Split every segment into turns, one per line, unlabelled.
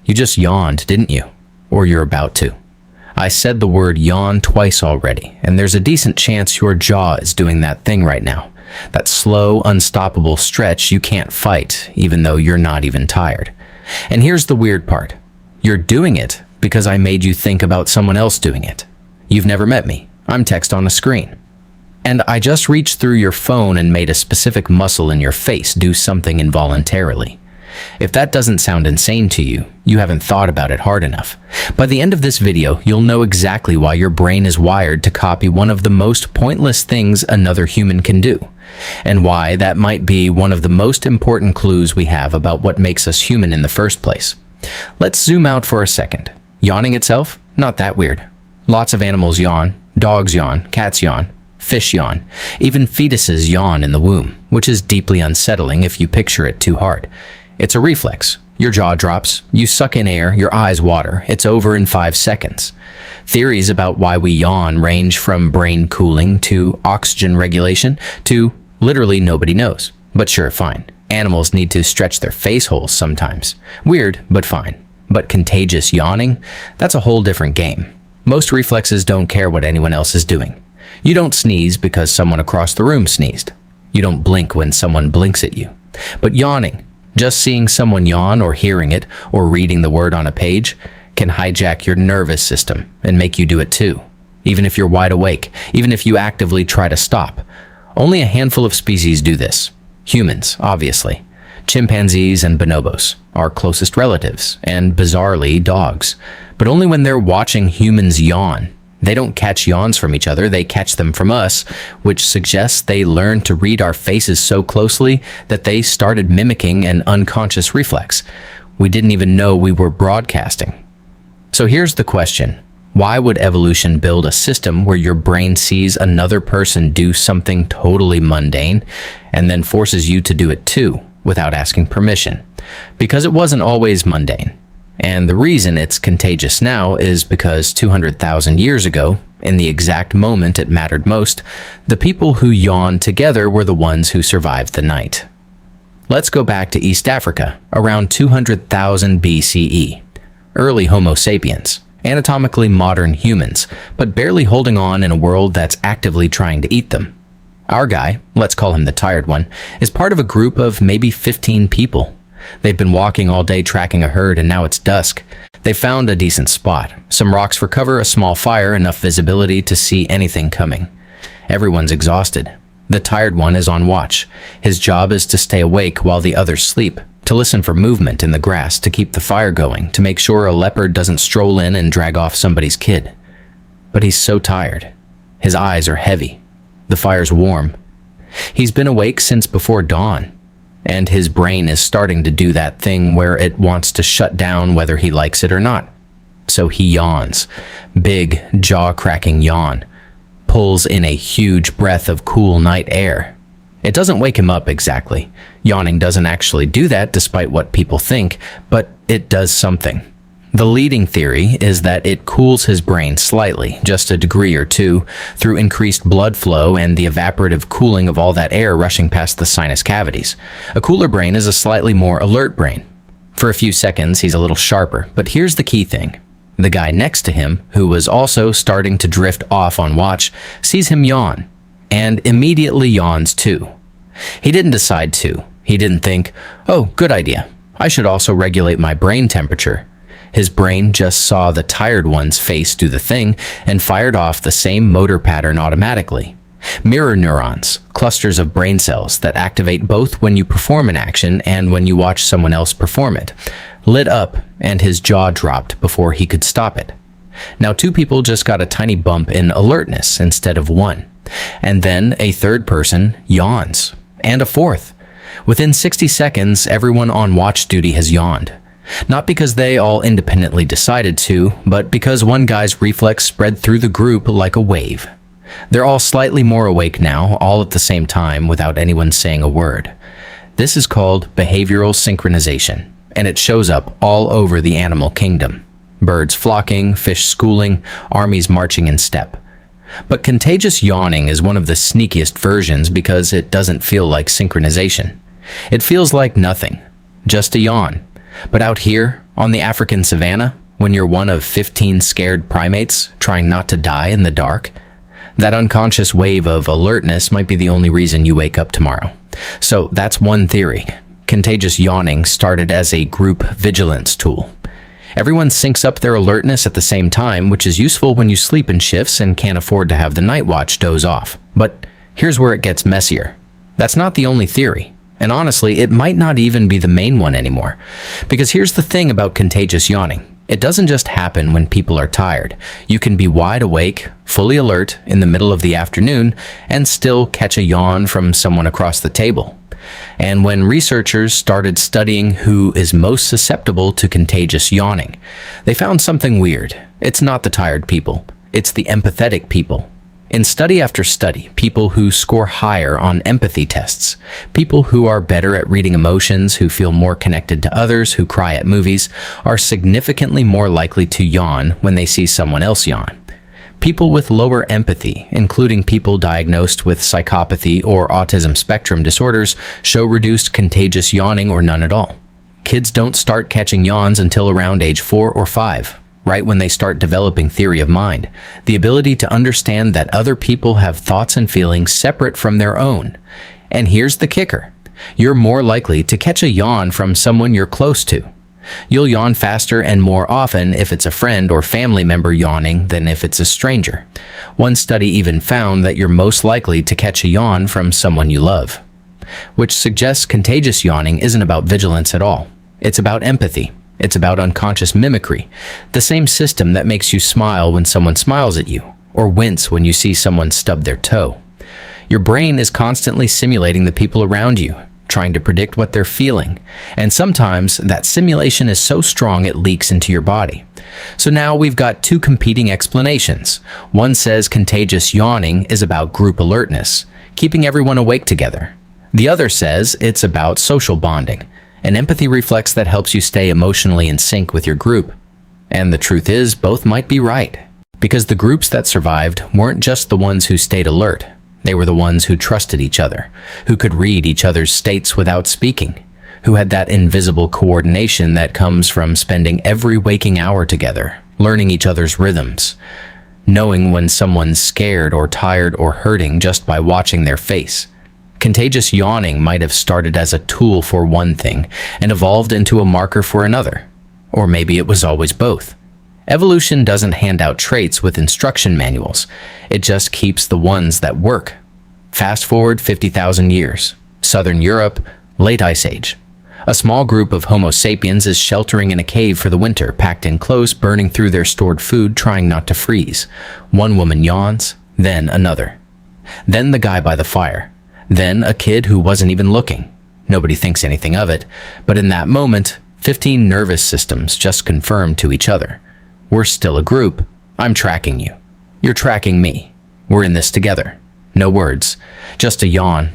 You just yawned, didn't you? Or you're about to. I said the word yawn twice already, and there's a decent chance your jaw is doing that thing right now. That slow, unstoppable stretch you can't fight, even though you're not even tired. And here's the weird part. You're doing it because I made you think about someone else doing it. You've never met me. I'm text on a screen. And I just reached through your phone and made a specific muscle in your face do something involuntarily. If that doesn't sound insane to you, you haven't thought about it hard enough. By the end of this video, you'll know exactly why your brain is wired to copy one of the most pointless things another human can do, and why that might be one of the most important clues we have about what makes us human in the first place. Let's zoom out for a second. Yawning itself? Not that weird. Lots of animals yawn, dogs yawn, cats yawn, fish yawn, even fetuses yawn in the womb, which is deeply unsettling if you picture it too hard. It's a reflex. Your jaw drops, you suck in air, your eyes water, it's over in 5 seconds. Theories about why we yawn range from brain cooling to oxygen regulation to literally nobody knows. But sure, fine. Animals need to stretch their face holes sometimes. Weird, but fine. But contagious yawning? That's a whole different game. Most reflexes don't care what anyone else is doing. You don't sneeze because someone across the room sneezed. You don't blink when someone blinks at you. But yawning, just seeing someone yawn or hearing it or reading the word on a page can hijack your nervous system and make you do it too. Even if you're wide awake, even if you actively try to stop. Only a handful of species do this. Humans, obviously. Chimpanzees and bonobos, our closest relatives, and bizarrely, dogs. But only when they're watching humans yawn. They don't catch yawns from each other, they catch them from us, which suggests they learned to read our faces so closely that they started mimicking an unconscious reflex. We didn't even know we were broadcasting. So here's the question. Why would evolution build a system where your brain sees another person do something totally mundane and then forces you to do it too, without asking permission? Because it wasn't always mundane. And the reason it's contagious now is because 200,000 years ago, in the exact moment it mattered most, the people who yawned together were the ones who survived the night. Let's go back to East Africa, around 200,000 BCE. Early Homo sapiens, anatomically modern humans, but barely holding on in a world that's actively trying to eat them. Our guy, let's call him the tired one, is part of a group of maybe 15 people. They've been walking all day tracking a herd and now it's dusk. They found a decent spot. Some rocks for cover, a small fire, enough visibility to see anything coming. Everyone's exhausted. The tired one is on watch. His job is to stay awake while the others sleep, to listen for movement in the grass, to keep the fire going, to make sure a leopard doesn't stroll in and drag off somebody's kid. But he's so tired. His eyes are heavy. The fire's warm. He's been awake since before dawn. And his brain is starting to do that thing where it wants to shut down whether he likes it or not. So he yawns. Big, jaw-cracking yawn. Pulls in a huge breath of cool night air. It doesn't wake him up exactly. Yawning doesn't actually do that despite what people think, but it does something. The leading theory is that it cools his brain slightly, just a degree or two, through increased blood flow and the evaporative cooling of all that air rushing past the sinus cavities. A cooler brain is a slightly more alert brain. For a few seconds, he's a little sharper, but here's the key thing. The guy next to him, who was also starting to drift off on watch, sees him yawn, and immediately yawns too. He didn't decide to. He didn't think, oh, good idea. I should also regulate my brain temperature. His brain just saw the tired one's face do the thing and fired off the same motor pattern automatically. Mirror neurons, clusters of brain cells that activate both when you perform an action and when you watch someone else perform it, lit up and his jaw dropped before he could stop it. Now 2 people just got a tiny bump in alertness instead of 1. And then a third person yawns. And a 4th. Within 60 seconds, everyone on watch duty has yawned. Not because they all independently decided to, but because one guy's reflex spread through the group like a wave. They're all slightly more awake now, all at the same time, without anyone saying a word. This is called behavioral synchronization, and it shows up all over the animal kingdom. Birds flocking, fish schooling, armies marching in step. But contagious yawning is one of the sneakiest versions because it doesn't feel like synchronization. It feels like nothing, just a yawn. But out here, On the African savanna, when you're one of 15 scared primates trying not to die in the dark, that unconscious wave of alertness might be the only reason you wake up tomorrow. So that's one theory. Contagious yawning started as a group vigilance tool. Everyone syncs up their alertness at the same time, which is useful when you sleep in shifts and can't afford to have the night watch doze off. But here's where it gets messier. That's not the only theory. And honestly, it might not even be the main one anymore. Because here's the thing about contagious yawning. It doesn't just happen when people are tired. You can be wide awake, fully alert in the middle of the afternoon, and still catch a yawn from someone across the table. And when researchers started studying who is most susceptible to contagious yawning, they found something weird. It's not the tired people. It's the empathetic people. In study after study, people who score higher on empathy tests, people who are better at reading emotions, who feel more connected to others, who cry at movies, are significantly more likely to yawn when they see someone else yawn. People with lower empathy, including people diagnosed with psychopathy or autism spectrum disorders, show reduced contagious yawning or none at all. Kids don't start catching yawns until around age 4 or 5. Right when they start developing theory of mind, the ability to understand that other people have thoughts and feelings separate from their own. And here's the kicker. You're more likely to catch a yawn from someone you're close to. You'll yawn faster and more often if it's a friend or family member yawning than if it's a stranger. One study even found that you're most likely to catch a yawn from someone you love, which suggests contagious yawning isn't about vigilance at all. It's about empathy. It's about unconscious mimicry, the same system that makes you smile when someone smiles at you, or wince when you see someone stub their toe. Your brain is constantly simulating the people around you, trying to predict what they're feeling, and sometimes that simulation is so strong it leaks into your body. So now we've got two competing explanations. One says contagious yawning is about group alertness, keeping everyone awake together. The other says it's about social bonding, an empathy reflex that helps you stay emotionally in sync with your group. And the truth is, both might be right. Because the groups that survived weren't just the ones who stayed alert. They were the ones who trusted each other, who could read each other's states without speaking, who had that invisible coordination that comes from spending every waking hour together, learning each other's rhythms, knowing when someone's scared or tired or hurting just by watching their face. Contagious yawning might have started as a tool for one thing and evolved into a marker for another. Or maybe it was always both. Evolution doesn't hand out traits with instruction manuals. It just keeps the ones that work. Fast forward 50,000 years. Southern Europe, late Ice Age. A small group of Homo sapiens is sheltering in a cave for the winter, packed in close, burning through their stored food, trying not to freeze. One woman yawns, then another. Then the guy by the fire. Then a kid who wasn't even looking. Nobody thinks anything of it, but in that moment, 15 nervous systems just confirmed to each other. We're still a group. I'm tracking you. You're tracking me. We're in this together. No words, just a yawn.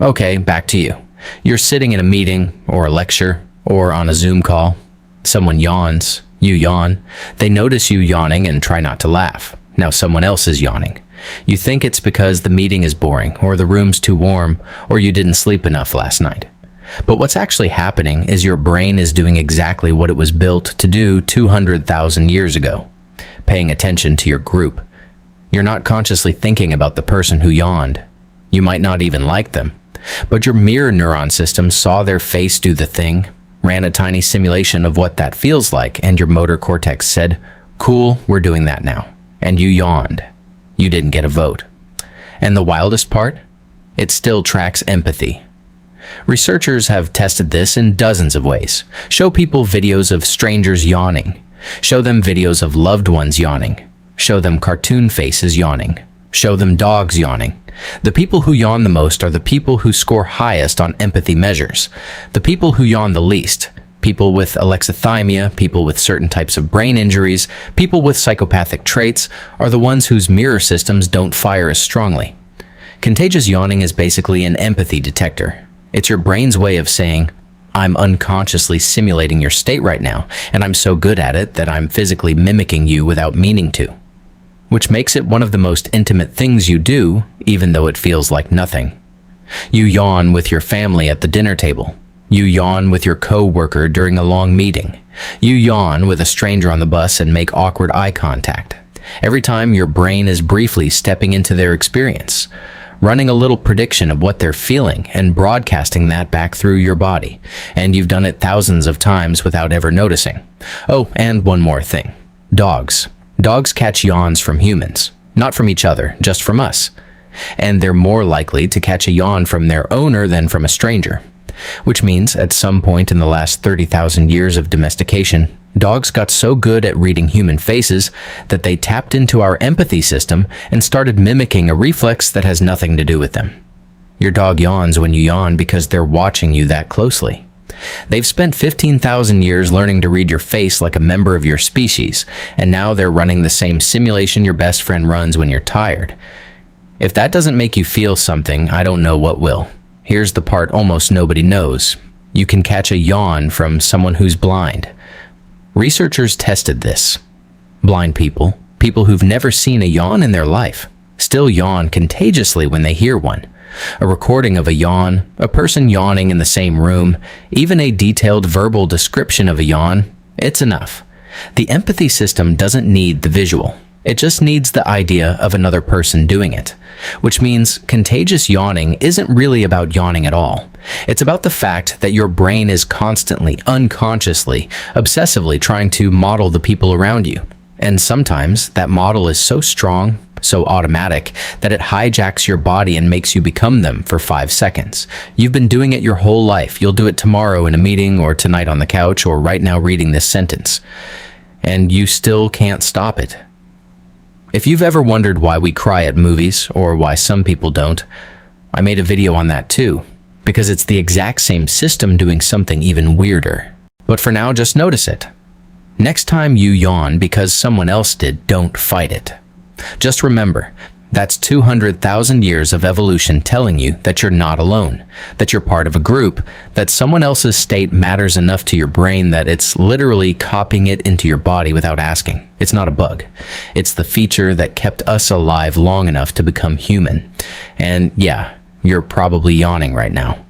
Okay, back to you. You're sitting in a meeting, or a lecture, or on a Zoom call. Someone yawns. You yawn. They notice you yawning and try not to laugh. Now someone else is yawning. You think it's because the meeting is boring, or the room's too warm, or you didn't sleep enough last night. But what's actually happening is your brain is doing exactly what it was built to do 200,000 years ago, paying attention to your group. You're not consciously thinking about the person who yawned. You might not even like them, but your mirror neuron system saw their face do the thing, ran a tiny simulation of what that feels like, and your motor cortex said, "Cool, we're doing that now." And you yawned. You didn't get a vote. And the wildest part? It still tracks empathy. Researchers have tested this in dozens of ways. Show people videos of strangers yawning. Show them videos of loved ones yawning. Show them cartoon faces yawning. Show them dogs yawning. The people who yawn the most are the people who score highest on empathy measures. The people who yawn the least, people with alexithymia, people with certain types of brain injuries, people with psychopathic traits, are the ones whose mirror systems don't fire as strongly. Contagious yawning is basically an empathy detector. It's your brain's way of saying, I'm unconsciously simulating your state right now, and I'm so good at it that I'm physically mimicking you without meaning to. Which makes it one of the most intimate things you do, even though it feels like nothing. You yawn with your family at the dinner table. You yawn with your coworker during a long meeting. You yawn with a stranger on the bus and make awkward eye contact. Every time your brain is briefly stepping into their experience, running a little prediction of what they're feeling and broadcasting that back through your body. And you've done it thousands of times without ever noticing. Oh, and one more thing. Dogs. Dogs catch yawns from humans. Not from each other, just from us. And they're more likely to catch a yawn from their owner than from a stranger. Which means, at some point in the last 30,000 years of domestication, dogs got so good at reading human faces that they tapped into our empathy system and started mimicking a reflex that has nothing to do with them. Your dog yawns when you yawn because they're watching you that closely. They've spent 15,000 years learning to read your face like a member of your species, and now they're running the same simulation your best friend runs when you're tired. If that doesn't make you feel something, I don't know what will. Here's the part almost nobody knows. You can catch a yawn from someone who's blind. Researchers tested this. Blind people, people who've never seen a yawn in their life, still yawn contagiously when they hear one. A recording of a yawn, a person yawning in the same room, even a detailed verbal description of a yawn, it's enough. The empathy system doesn't need the visual. It just needs the idea of another person doing it. Which means contagious yawning isn't really about yawning at all. It's about the fact that your brain is constantly, unconsciously, obsessively trying to model the people around you. And sometimes that model is so strong, so automatic, that it hijacks your body and makes you become them for 5 seconds. You've been doing it your whole life. You'll do it tomorrow in a meeting, or tonight on the couch, or right now reading this sentence. And you still can't stop it. If you've ever wondered why we cry at movies, or why some people don't, I made a video on that too, because it's the exact same system doing something even weirder. But for now, just notice it. Next time you yawn because someone else did, don't fight it. Just remember, that's 200,000 years of evolution telling you that you're not alone, that you're part of a group, that someone else's state matters enough to your brain that it's literally copying it into your body without asking. It's not a bug. It's the feature that kept us alive long enough to become human. And yeah, you're probably yawning right now.